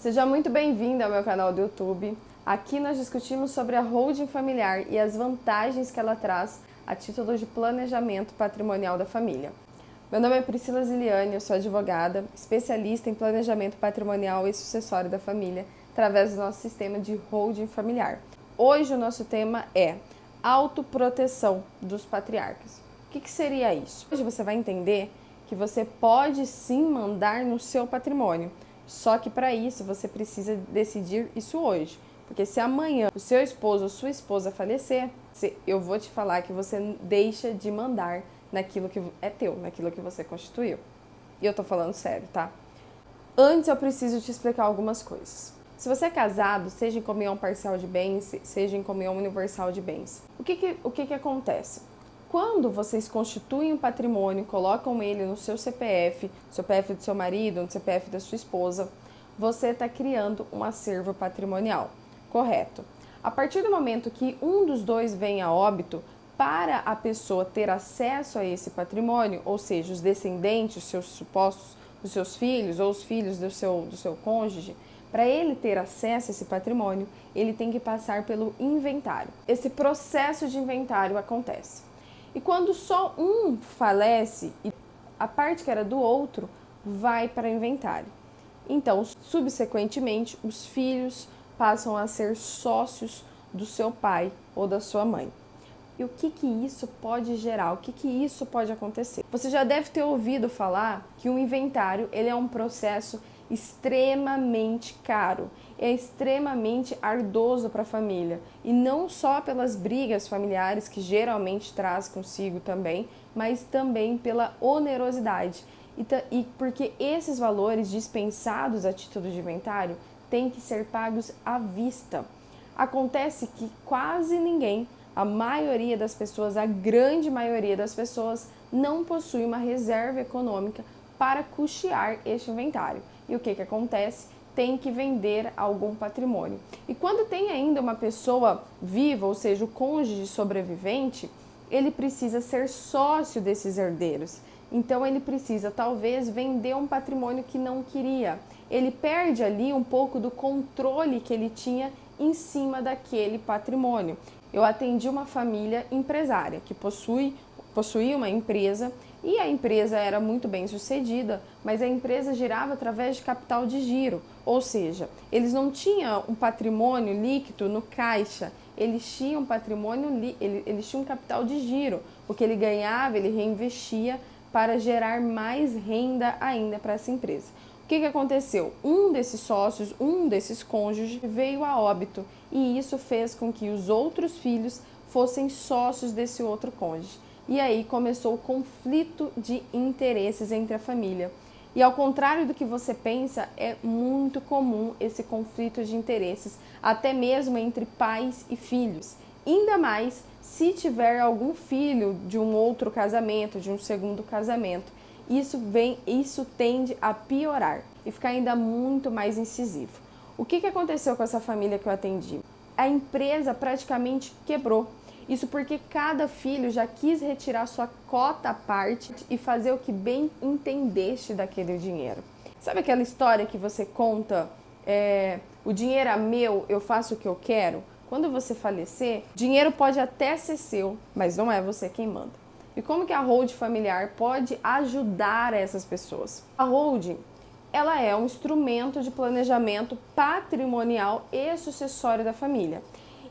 Seja muito bem-vindo ao meu canal do YouTube. Aqui nós discutimos sobre a holding familiar e as vantagens que ela traz a título de planejamento patrimonial da família. Meu nome é Priscila Ziliane, eu sou advogada, especialista em planejamento patrimonial e sucessório da família, através do nosso sistema de holding familiar. Hoje o nosso tema é autoproteção dos patriarcas. O que seria isso? Hoje você vai entender que você pode sim mandar no seu patrimônio, só que para isso você precisa decidir isso hoje. Porque se amanhã o seu esposo ou sua esposa falecer, eu vou te falar que você deixa de mandar naquilo que é teu, naquilo que você constituiu. E eu tô falando sério, tá? Antes eu preciso te explicar algumas coisas. Se você é casado, seja em comunhão parcial de bens, seja em comunhão universal de bens, o que acontece? Quando vocês constituem um patrimônio, colocam ele no seu CPF do seu marido, no CPF da sua esposa, você está criando um acervo patrimonial, correto? A partir do momento que um dos dois vem a óbito, para a pessoa ter acesso a esse patrimônio, ou seja, os descendentes, os seus filhos ou os filhos do seu cônjuge, para ele ter acesso a esse patrimônio, ele tem que passar pelo inventário. Esse processo de inventário acontece. E quando só um falece, a parte que era do outro vai para inventário. Então, subsequentemente, os filhos passam a ser sócios do seu pai ou da sua mãe. E o que isso pode gerar? O que isso pode acontecer? Você já deve ter ouvido falar que o inventário ele é um processo extremamente caro, é extremamente ardoso para a família. E não só pelas brigas familiares que geralmente traz consigo também, mas também pela onerosidade. E porque esses valores dispensados a título de inventário têm que ser pagos à vista. Acontece que quase ninguém, a maioria das pessoas, a grande maioria das pessoas, não possui uma reserva econômica para custear este inventário. E o que acontece? Tem que vender algum patrimônio. E quando tem ainda uma pessoa viva, ou seja, o cônjuge sobrevivente, ele precisa ser sócio desses herdeiros. Então ele precisa talvez vender um patrimônio que não queria. Ele perde ali um pouco do controle que ele tinha em cima daquele patrimônio. Eu atendi uma família empresária que possuía uma empresa e a empresa era muito bem sucedida, mas a empresa girava através de capital de giro, ou seja, eles não tinham um patrimônio líquido no caixa, eles tinham eles tinham um capital de giro, porque ele ganhava, ele reinvestia para gerar mais renda ainda para essa empresa. O que aconteceu? Um desses sócios, um desses cônjuges veio a óbito e isso fez com que os outros filhos fossem sócios desse outro cônjuge. E aí começou o conflito de interesses entre a família. E ao contrário do que você pensa, é muito comum esse conflito de interesses, até mesmo entre pais e filhos. Ainda mais se tiver algum filho de um outro casamento, de um segundo casamento. Isso tende a piorar e ficar ainda muito mais incisivo. O que aconteceu com essa família que eu atendi? A empresa praticamente quebrou. Isso porque cada filho já quis retirar sua cota à parte e fazer o que bem entendeste daquele dinheiro. Sabe aquela história que você conta, o dinheiro é meu, eu faço o que eu quero? Quando você falecer, dinheiro pode até ser seu, mas não é você quem manda. E como que a holding familiar pode ajudar essas pessoas? A holding, ela é um instrumento de planejamento patrimonial e sucessório da família.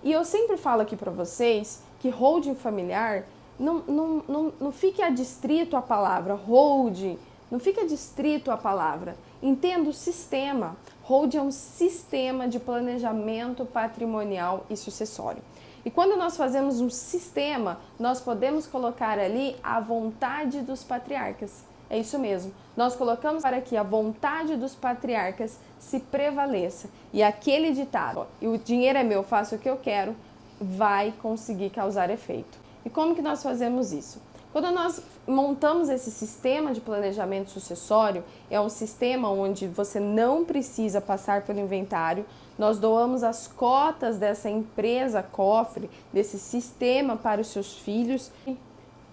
E eu sempre falo aqui para vocês que holding familiar não fique adstrito à palavra holding, não fique adstrito à palavra. Entenda o sistema. Holding é um sistema de planejamento patrimonial e sucessório. E quando nós fazemos um sistema, nós podemos colocar ali a vontade dos patriarcas. É isso mesmo. Nós colocamos para que a vontade dos patriarcas se prevaleça. E aquele ditado, o dinheiro é meu, faço o que eu quero, vai conseguir causar efeito. E como que nós fazemos isso? Quando nós montamos esse sistema de planejamento sucessório, é um sistema onde você não precisa passar pelo inventário, nós doamos as cotas dessa empresa cofre, desse sistema para os seus filhos,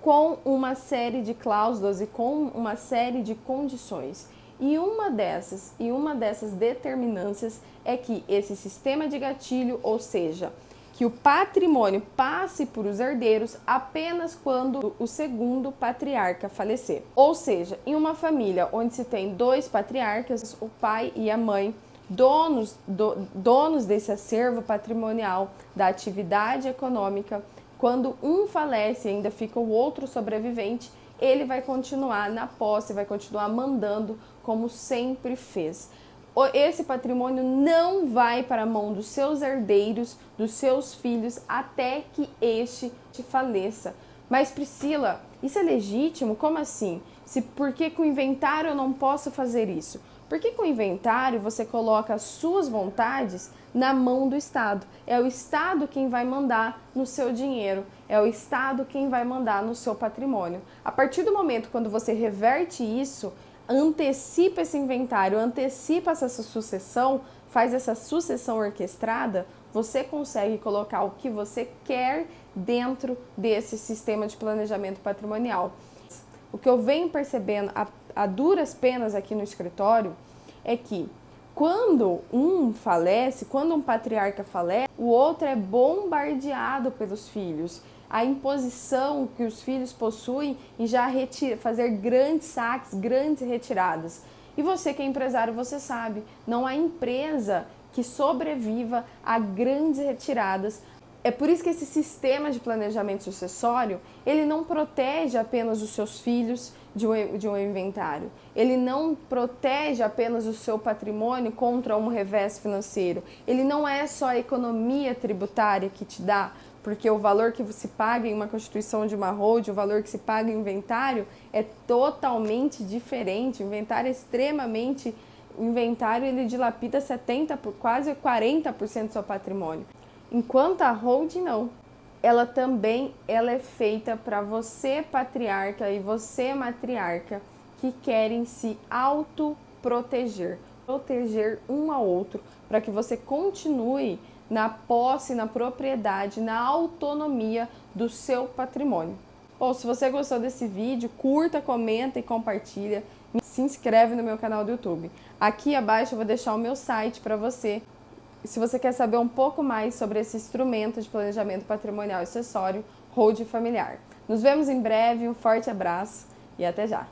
com uma série de cláusulas e com uma série de condições. E uma dessas determinâncias é que esse sistema de gatilho, ou seja, que o patrimônio passe por os herdeiros apenas quando o segundo patriarca falecer. Ou seja, em uma família onde se tem 2 patriarcas, o pai e a mãe, donos desse acervo patrimonial, da atividade econômica, quando um falece e ainda fica o outro sobrevivente, ele vai continuar na posse, vai continuar mandando como sempre fez. Esse patrimônio não vai para a mão dos seus herdeiros, dos seus filhos, até que este te faleça. Mas Priscila, isso é legítimo? Como assim? Por que com o inventário eu não posso fazer isso? Porque com o inventário você coloca as suas vontades na mão do Estado. É o Estado quem vai mandar no seu dinheiro, é o Estado quem vai mandar no seu patrimônio. A partir do momento quando você reverte isso, antecipa esse inventário, antecipa essa sucessão, faz essa sucessão orquestrada, você consegue colocar o que você quer dentro desse sistema de planejamento patrimonial. O que eu venho percebendo a duras penas aqui no escritório é que quando um falece, quando um patriarca falece, o outro é bombardeado pelos filhos. A imposição que os filhos possuem em já fazer grandes saques, grandes retiradas. E você que é empresário, você sabe, não há empresa que sobreviva a grandes retiradas. É por isso que esse sistema de planejamento sucessório, ele não protege apenas os seus filhos de um inventário. Ele não protege apenas o seu patrimônio contra um revés financeiro. Ele não é só a economia tributária que te dá, porque o valor que se paga em uma constituição de uma holding, o valor que se paga em inventário é totalmente diferente. O inventário é extremamente... O inventário ele dilapida 70%, quase 40% do seu patrimônio. Enquanto a holding não. Ela é feita para você, patriarca, e você, matriarca, que querem se autoproteger. Proteger um ao outro, para que você continue na posse, na propriedade, na autonomia do seu patrimônio. Ou se você gostou desse vídeo, curta, comenta e compartilha. Se inscreve no meu canal do YouTube. Aqui abaixo eu vou deixar o meu site para você. Se você quer saber um pouco mais sobre esse instrumento de planejamento patrimonial e sucessório, holding familiar. Nos vemos em breve, um forte abraço e até já!